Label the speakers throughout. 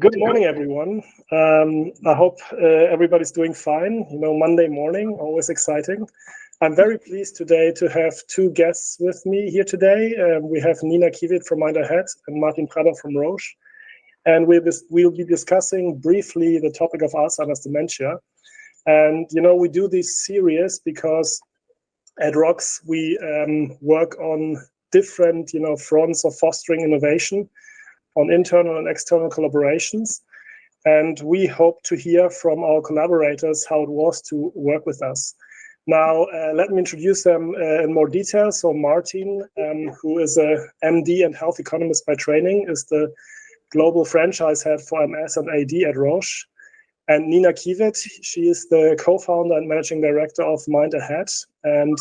Speaker 1: Good morning, everyone. I hope everybody's doing fine. Monday morning, always exciting. I'm very pleased today to have two guests with me here today. We have Nina Kiewit from MindAhead and Martin Prado from Roche. And we'll be discussing briefly the topic of Alzheimer's dementia. And, we do this series because at ROX, we work on different, fronts of fostering innovation, on internal and external collaborations. And we hope to hear from our collaborators how it was to work with us. Now, let me introduce them in more detail. So Martin, who is a MD and health economist by training, is the global franchise head for MS and AD at Roche. And Nina Kiewit, she is the co-founder and managing director of MindAhead. And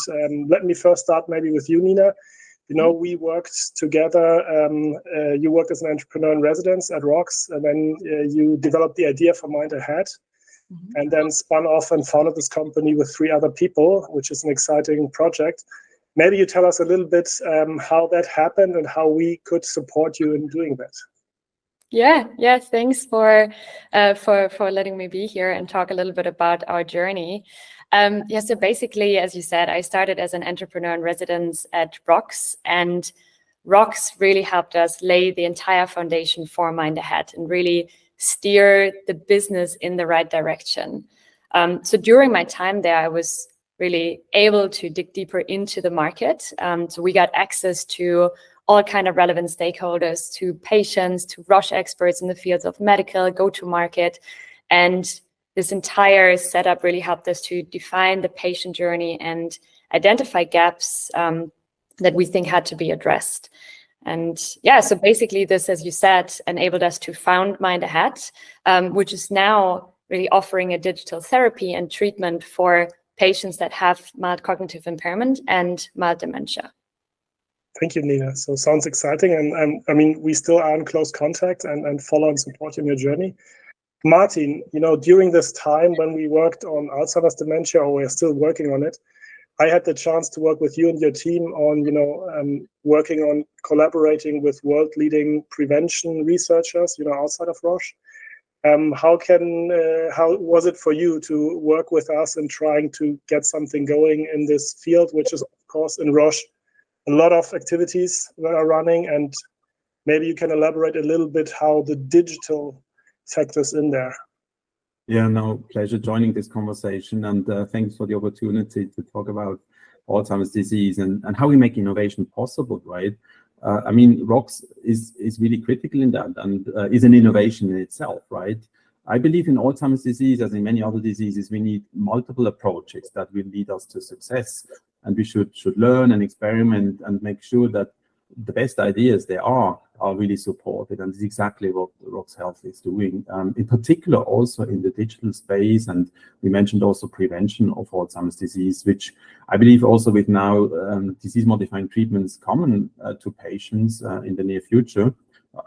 Speaker 1: let me first start maybe with you, Nina. We worked together. You worked as an entrepreneur in residence at ROX, and then you developed the idea for MindAhead, and then spun off and founded this company with 3 other people, which is an exciting project. Maybe you tell us a little bit how that happened and how we could support you in doing that.
Speaker 2: Yeah. Thanks for letting me be here and talk a little bit about our journey. So basically, as you said, I started as an entrepreneur in residence at ROX, and ROX really helped us lay the entire foundation for MindAhead and really steer the business in the right direction. So during my time there, I was really able to dig deeper into the market. So we got access to all kind of relevant stakeholders, to patients, to Roche experts in the fields of medical, go-to-market, and this entire setup really helped us to define the patient journey and identify gaps that we think had to be addressed. And so basically this, as you said, enabled us to found MindAhead, which is now really offering a digital therapy and treatment for patients that have mild cognitive impairment and mild dementia.
Speaker 1: Thank you, Nina. So sounds exciting. And we still are in close contact and follow and support in your journey. Martin, during this time when we worked on Alzheimer's dementia, or we're still working on it, I had the chance to work with you and your team on, working on collaborating with world-leading prevention researchers, outside of Roche. How was it for you to work with us and trying to get something going in this field, which is, of course, in Roche, a lot of activities that are running, and maybe you can elaborate a little bit how the digital factors in there.
Speaker 3: Yeah, no, pleasure joining this conversation, and thanks for the opportunity to talk about Alzheimer's disease and how we make innovation possible, right? ROX is really critical in that and is an innovation in itself, right? I believe in Alzheimer's disease, as in many other diseases, we need multiple approaches that will lead us to success. And we should learn and experiment and make sure that the best ideas there are really supported. And it's exactly what ROX Health is doing, in particular also in the digital space. And we mentioned also prevention of Alzheimer's disease, which I believe also with now disease-modifying treatments common to patients in the near future,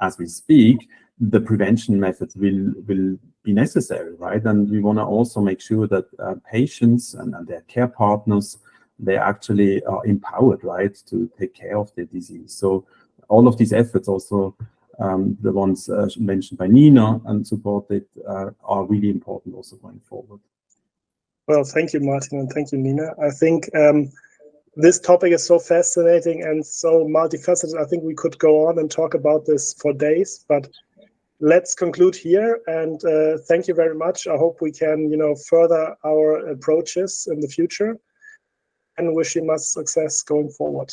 Speaker 3: as we speak, the prevention methods will be necessary, right? And we want to also make sure that patients and their care partners, they actually are empowered, right, to take care of their disease. So all of these efforts, also the ones mentioned by Nina and supported, are really important also going forward.
Speaker 1: Well, thank you, Martin, and thank you, Nina. I think this topic is so fascinating and so multifaceted. I think we could go on and talk about this for days, but let's conclude here. And thank you very much. I hope we can, further our approaches in the future, and wish you much success going forward.